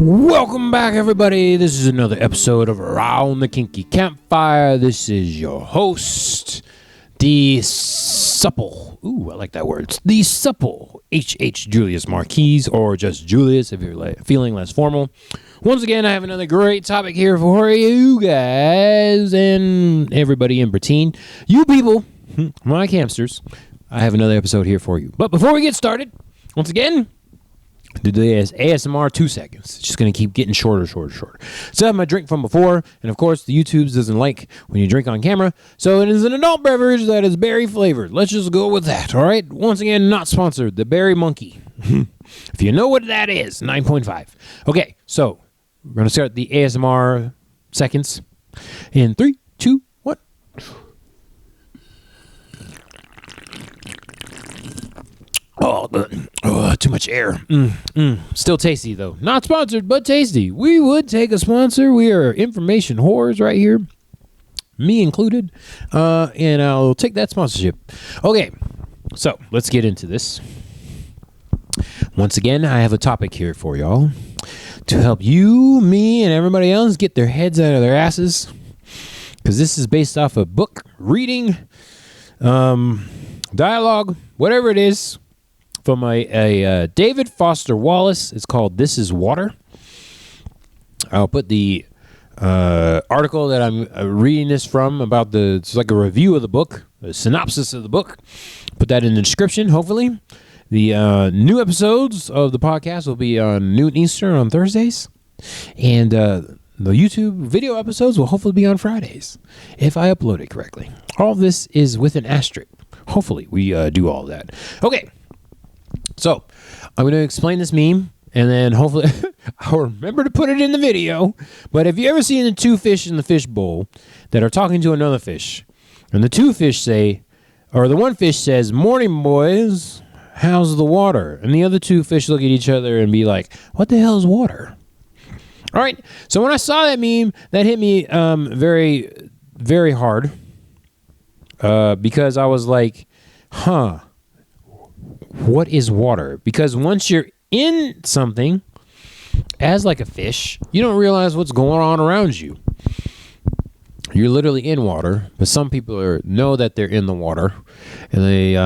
Welcome back, everybody. This is another episode of Around the Kinky Campfire. This is your host, the supple, I like that word, the supple H.H. Julius Marquise, or just Julius if you're feeling less formal. Once again, I have another great topic here for you guys and everybody in between. You people, my campsters, I have another episode here for you. But before we get started, once again, do the ASMR 2 seconds. It's just going to keep getting shorter. So I have my drink from before, and of course the YouTubes doesn't like when you drink on camera, so it is an adult beverage that is berry flavored. Let's just go with that, all right? Once again, not sponsored, the Berry Monkey. If you know what that is, 9.5. Okay, so we're going to start the ASMR seconds in 3, 2, 1. Oh, too much air. Still tasty, though. Not sponsored, but tasty. We would take a sponsor. We are information whores right here, me included, and I'll take that sponsorship. Okay, so let's get into this. Once again, I have a topic here for y'all to help you, me, and everybody else get their heads out of their asses, because this is based off a book, reading, dialogue, whatever it is, from a David Foster Wallace. It's called This Is Water. I'll put the article that I'm reading this from about it's like a review of the book, a synopsis of the book. Put that in the description, hopefully. The new episodes of the podcast will be on noon Eastern on Thursdays. And the YouTube video episodes will hopefully be on Fridays, if I upload it correctly. All of this is with an asterisk. Hopefully we do all that. Okay. So, I'm going to explain this meme, and then hopefully I'll remember to put it in the video. But have you ever seen the two fish in the fish bowl that are talking to another fish? And the two fish say, or the one fish says, "Morning, boys, how's the water?" And the other two fish look at each other and be like, "What the hell is water?" All right, so when I saw that meme, that hit me very, very hard because I was like, what is water? Because once you're in something, as like a fish, you don't realize what's going on around you. You're literally in water, but some people know that they're in the water, and they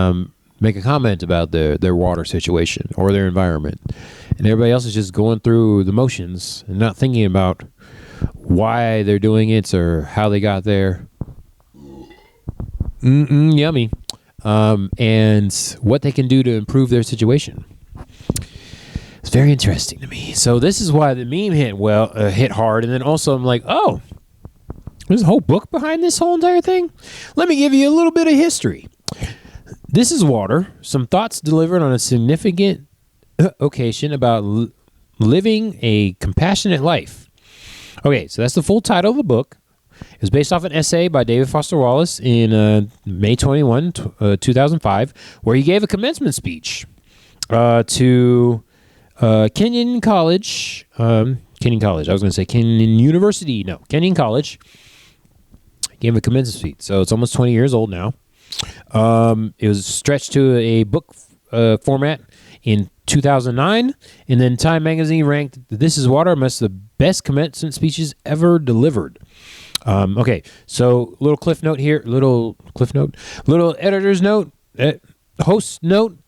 make a comment about their water situation or their environment. And everybody else is just going through the motions and not thinking about why they're doing it or how they got there. Yummy. And what they can do to improve their situation. It's very interesting to me. So this is why the meme hit hard. And then also I'm like, oh, there's a whole book behind this whole entire thing? Let me give you a little bit of history. This is Water, some thoughts delivered on a significant occasion about living a compassionate life. Okay, so that's the full title of the book. It was based off an essay by David Foster Wallace in May 21, 2005, where he gave a commencement speech to Kenyon College. Kenyon College. I was going to say Kenyon University. No, Kenyon College. He gave a commencement speech. So it's almost 20 years old now. It was stretched to a book format in 2009, and then Time Magazine ranked This Is Water amongst the best commencement speeches ever delivered. Okay, so little cliff note here, little editor's note, host note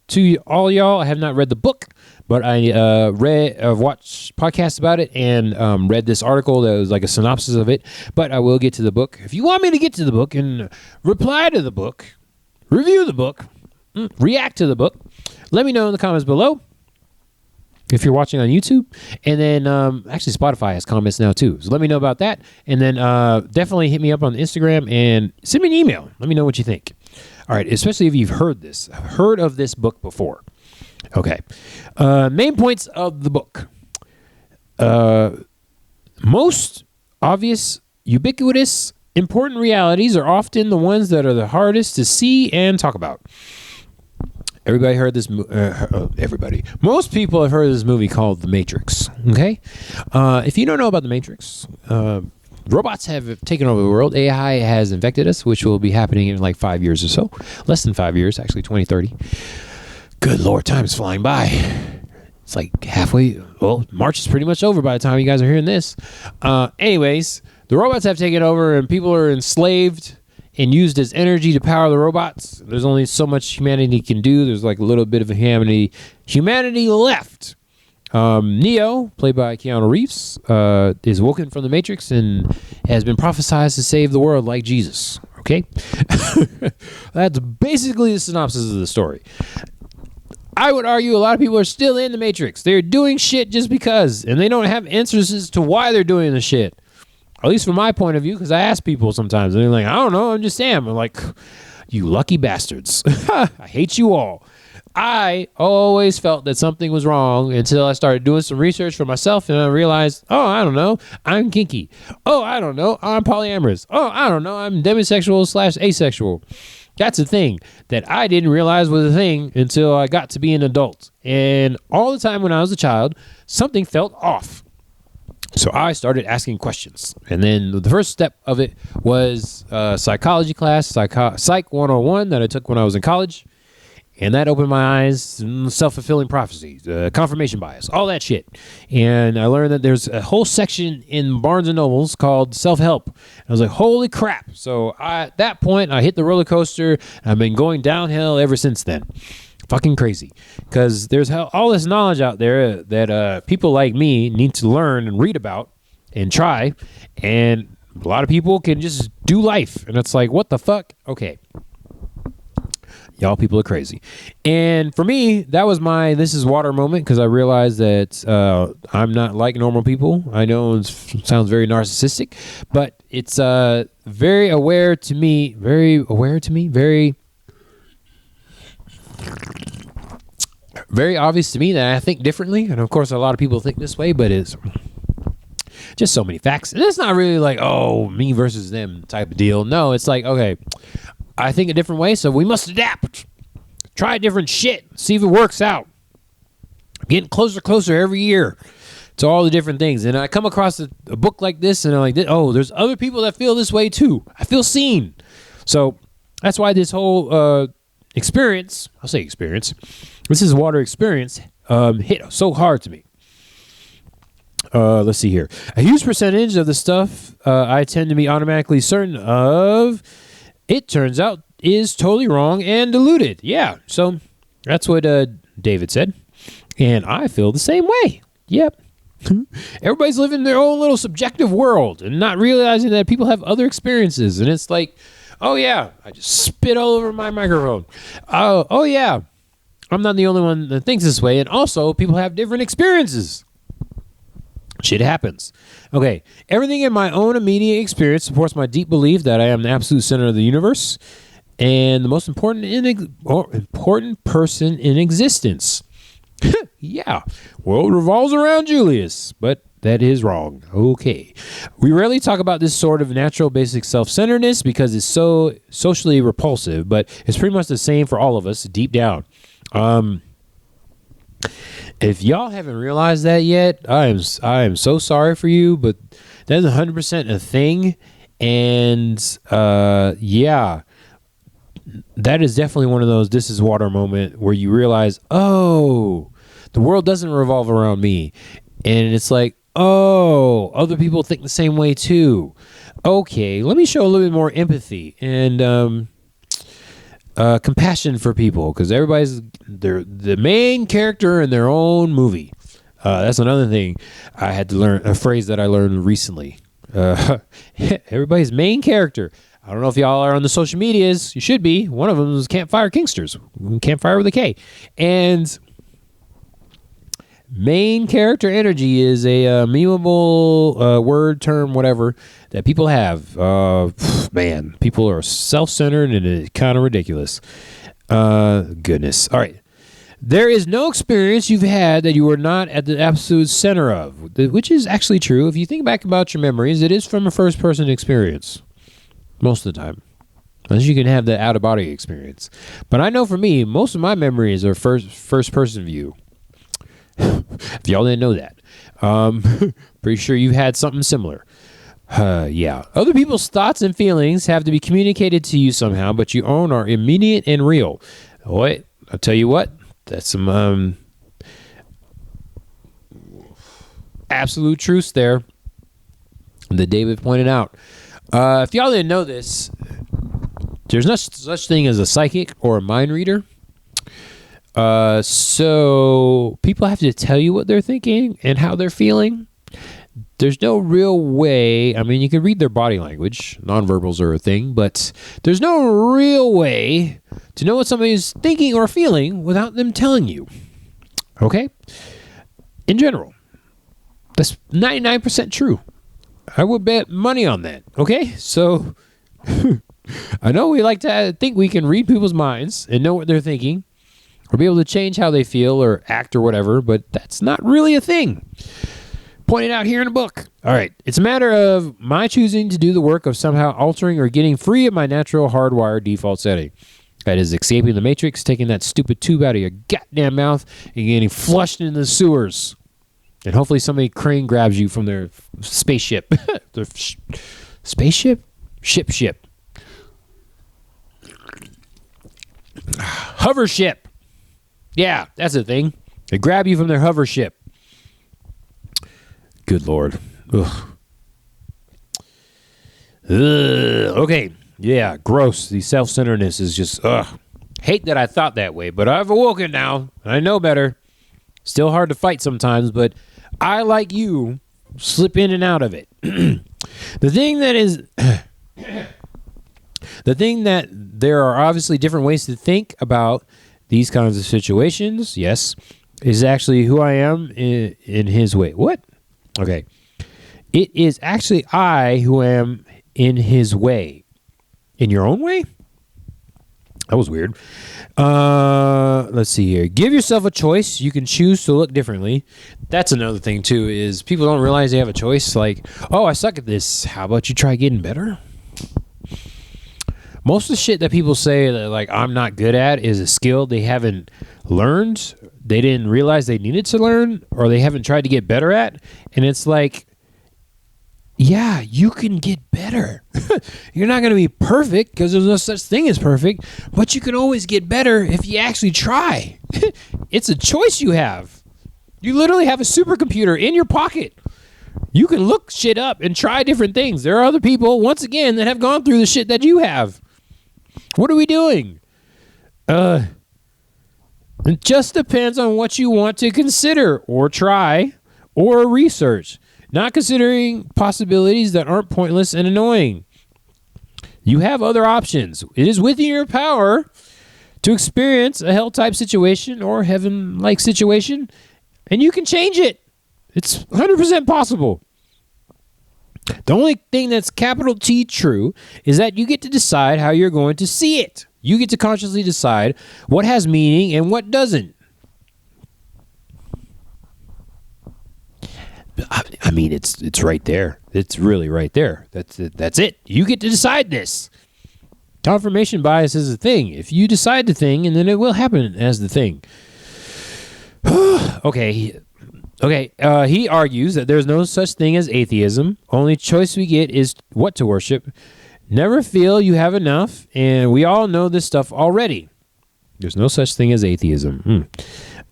to all y'all. I have not read the book, but I've watched podcasts about it and read this article that was like a synopsis of it. But I will get to the book. If you want me to get to the book and reply to the book, review the book, react to the book, let me know in the comments below. If you're watching on YouTube, and then actually Spotify has comments now too. So let me know about that. And then definitely hit me up on Instagram and send me an email. Let me know what you think. All right, especially if you've heard of this book before. Okay. Main points of the book. Most obvious, ubiquitous, important realities are often the ones that are the hardest to see and talk about. Everybody heard this. Everybody. Most people have heard of this movie called The Matrix. Okay, if you don't know about The Matrix, robots have taken over the world. AI has infected us, which will be happening in like 5 years or so. Less than 5 years, actually, 2030. Good Lord, time's flying by. It's like halfway. Well, March is pretty much over by the time you guys are hearing this. Anyways, the robots have taken over and people are enslaved and used as energy to power the robots. There's only so much humanity can do. There's like a little bit of humanity left. Neo, played by Keanu Reeves, is woken from the Matrix and has been prophesied to save the world like Jesus. Okay? That's basically the synopsis of the story. I would argue a lot of people are still in the Matrix. They're doing shit just because, and they don't have answers as to why they're doing the shit. At least from my point of view, because I ask people sometimes, and they're like, I don't know, I'm just Sam. I'm like, you lucky bastards. I hate you all. I always felt that something was wrong until I started doing some research for myself, and I realized, oh, I don't know, I'm kinky. Oh, I don't know, I'm polyamorous. Oh, I don't know, I'm demisexual/asexual. That's a thing that I didn't realize was a thing until I got to be an adult. And all the time when I was a child, something felt off. So I started asking questions. And then the first step of it was a psychology class, Psych 101 that I took when I was in college. And that opened my eyes, self-fulfilling prophecy, confirmation bias, all that shit. And I learned that there's a whole section in Barnes & Nobles called self-help. I was like, holy crap. So at that point, I hit the roller coaster. And I've been going downhill ever since then. Fucking crazy. Because there's all this knowledge out there that people like me need to learn and read about and try. And a lot of people can just do life. And it's like, what the fuck? Okay. Y'all people are crazy. And for me, that was my this is water moment, because I realized that I'm not like normal people. I know it sounds very narcissistic, but it's very aware to me, very obvious to me that I think differently. And of course, a lot of people think this way, but it's just so many facts. And it's not really like, oh, me versus them type of deal. No, it's like, okay, I think a different way, so we must adapt. Try different shit. See if it works out. Getting closer every year to all the different things. And I come across a book like this, and I'm like, oh, there's other people that feel this way too. I feel seen. So that's why this whole experience, this is water experience, hit so hard to me. Let's see here. A huge percentage of the stuff I tend to be automatically certain of, it turns out, is totally wrong and diluted. Yeah, so that's what David said. And I feel the same way. Yep. Everybody's living their own little subjective world and not realizing that people have other experiences. And it's like, oh, yeah, I just spit all over my microphone. Oh, yeah, I'm not the only one that thinks this way. And also, people have different experiences. Shit happens. Okay, everything in my own immediate experience supports my deep belief that I am the absolute center of the universe and the most important person in existence. Yeah, world revolves around Julius, but that is wrong. Okay. We rarely talk about this sort of natural basic self-centeredness because it's so socially repulsive, but it's pretty much the same for all of us deep down. If y'all haven't realized that yet, I am so sorry for you, but that's 100% a thing. And yeah, that is definitely one of those this is water moment where you realize, oh, the world doesn't revolve around me. And it's like, oh, other people think the same way too. Okay, let me show a little bit more empathy and compassion for people, because everybody's the main character in their own movie. That's another thing I had to learn, a phrase that I learned recently. Everybody's main character. I don't know if y'all are on the social medias. You should be. One of them is Campfire Kingsters. Campfire with a K. And main character energy is a memeable word, term, whatever, that people have. Man, people are self-centered and it's kind of ridiculous. Goodness. All right. There is no experience you've had that you are not at the absolute center of, which is actually true. If you think back about your memories, it is from a first-person experience most of the time, unless you can have the out-of-body experience. But I know for me, most of my memories are first-person view. If y'all didn't know that. Pretty sure you've had something similar. Yeah. Other people's thoughts and feelings have to be communicated to you somehow, but your own are immediate and real. What? I'll tell you what. That's some absolute truths there that David pointed out. If y'all didn't know this, there's no such thing as a psychic or a mind reader. So people have to tell you what they're thinking and how they're feeling. There's no real way. I mean, you can read their body language. Nonverbals are a thing, but there's no real way to know what somebody is thinking or feeling without them telling you. Okay? In general, that's 99% true. I would bet money on that. Okay? So I know we like to think we can read people's minds and know what they're thinking or be able to change how they feel or act or whatever, but that's not really a thing. Pointed out here in the book. All right. It's a matter of my choosing to do the work of somehow altering or getting free of my natural hardwired default setting. That is escaping the matrix, taking that stupid tube out of your goddamn mouth and getting flushed into the sewers. And hopefully somebody crane grabs you from their spaceship. Their spaceship? Ship. Hover ship. Yeah, that's the thing. They grab you from their hover ship. Good Lord. Ugh. Okay. Yeah, gross. The self-centeredness is just, hate that I thought that way, but I've awoken now. I know better. Still hard to fight sometimes, but I, like you, slip in and out of it. The thing that there are obviously different ways to think about these kinds of situations, yes, is actually who I am in his way. What? Okay. It is actually I who am in his way. In your own way? That was weird. Let's see here. Give yourself a choice. You can choose to look differently. That's another thing, too, is people don't realize they have a choice. Like, oh, I suck at this. How about you try getting better? Most of the shit that people say that, like, I'm not good at is a skill they haven't learned. They didn't realize they needed to learn, or they haven't tried to get better at. And it's like, yeah, you can get better. You're not going to be perfect because there's no such thing as perfect, but you can always get better if you actually try. It's a choice you have. You literally have a supercomputer in your pocket. You can look shit up and try different things. There are other people, once again, that have gone through the shit that you have. What are we doing? It just depends on what you want to consider or try or research. Not considering possibilities that aren't pointless and annoying. You have other options. It is within your power to experience a hell-type situation or heaven-like situation, and you can change it. It's 100% possible. The only thing that's capital T true is that you get to decide how you're going to see it. You get to consciously decide what has meaning and what doesn't. I mean, it's right there. It's really right there. That's it. You get to decide this. Confirmation bias is a thing. If you decide the thing, and then it will happen as the thing. Okay. He argues that there's no such thing as atheism. Only choice we get is what to worship. Never feel you have enough, and we all know this stuff already. There's no such thing as atheism.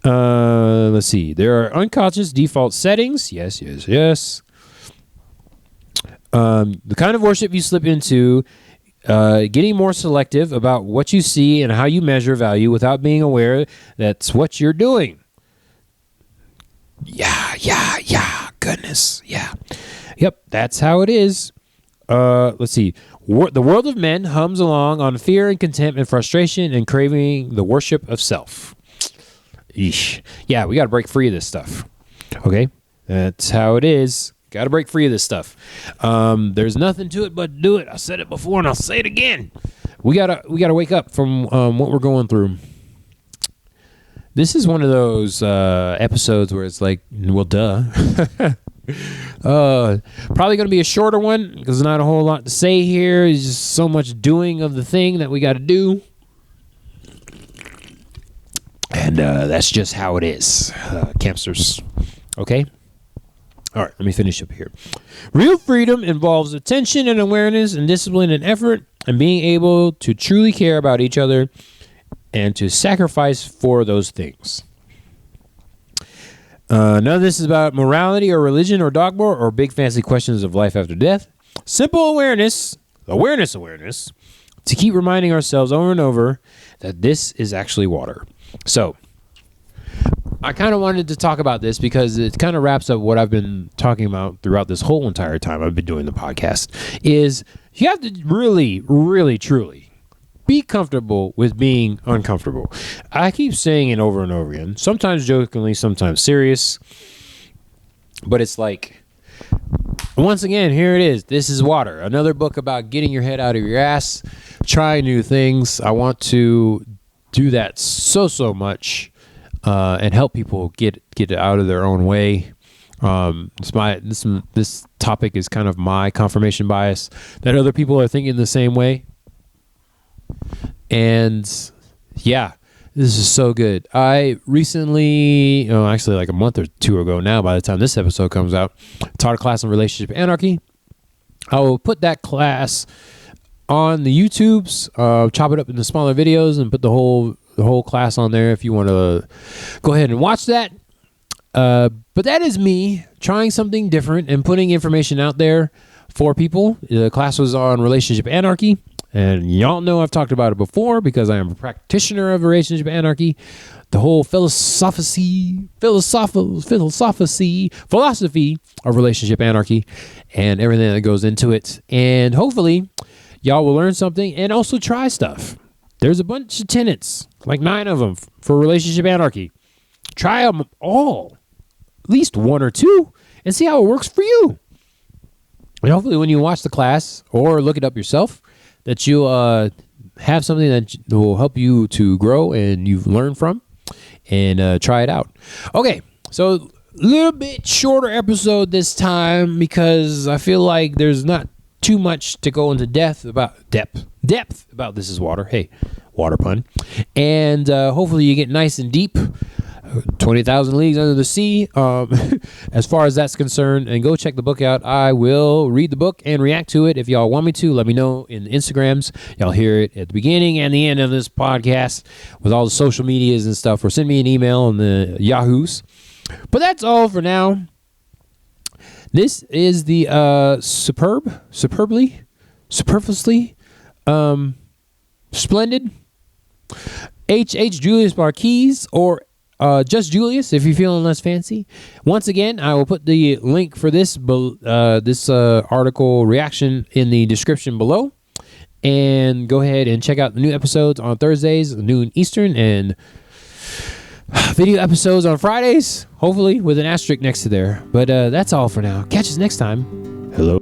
Let's see. There are unconscious default settings. Yes. The kind of worship you slip into, getting more selective about what you see and how you measure value without being aware that's what you're doing. Yeah. Goodness. Yeah. Yep. That's how it is. Let's see. The world of men hums along on fear and contempt and frustration and craving the worship of self. Eesh. Yeah, we got to break free of this stuff. Okay? That's how it is. Got to break free of this stuff. There's nothing to it but do it. I said it before and I'll say it again. We gotta wake up from what we're going through. This is one of those episodes where it's like, well, duh. Probably going to be a shorter one because there's not a whole lot to say here. It's just so much doing of the thing that we got to do. And that's just how it is, campsters. Okay? All right, let me finish up here. Real freedom involves attention and awareness and discipline and effort and being able to truly care about each other and to sacrifice for those things. None of this is about morality or religion or dogma or big fancy questions of life after death. Simple awareness, to keep reminding ourselves over and over that this is actually water. So I kind of wanted to talk about this because it kind of wraps up what I've been talking about throughout this whole entire time I've been doing the podcast, is you have to really, really, truly be comfortable with being uncomfortable. I keep saying it over and over again, sometimes jokingly, sometimes serious, but it's like, once again, here it is. This is Water, another book about getting your head out of your ass, trying new things. I want to do that so much. And help people get out of their own way. This topic is kind of my confirmation bias that other people are thinking the same way. And yeah, this is so good. I recently, actually like a month or two ago now, by the time this episode comes out, taught a class on relationship anarchy. I will put that class on the YouTubes, chop it up into smaller videos and put the whole class on there if you want to go ahead and watch that. But that is me trying something different and putting information out there for people. The class was on relationship anarchy, and y'all know I've talked about it before because I am a practitioner of relationship anarchy. The whole philosophy of relationship anarchy and everything that goes into it. And hopefully y'all will learn something and also try stuff. There's a bunch of tenets, like 9 of them for relationship anarchy. Try them all, at least 1 or 2, and see how it works for you. And hopefully when you watch the class or look it up yourself, that you'll have something that will help you to grow and you've learned from, and try it out. Okay, so a little bit shorter episode this time because I feel like there's not too much to go into depth about This is Water. Hey, water pun. And hopefully you get nice and deep, 20,000 Leagues Under the Sea, as far as that's concerned. And go check the book out. I will read the book and react to it. If y'all want me to, let me know in the Instagrams. Y'all hear it at the beginning and the end of this podcast with all the social medias and stuff, or send me an email on the Yahoos. But that's all for now. This is the superfluously splendid H. Julius Marquise, or just Julius if you're feeling less fancy. Once again, I will put the link for this article reaction in the description below. And go ahead and check out the new episodes on Thursdays, noon Eastern, and video episodes on Fridays, hopefully with an asterisk next to there. But that's all for now. Catch us next time. Hello.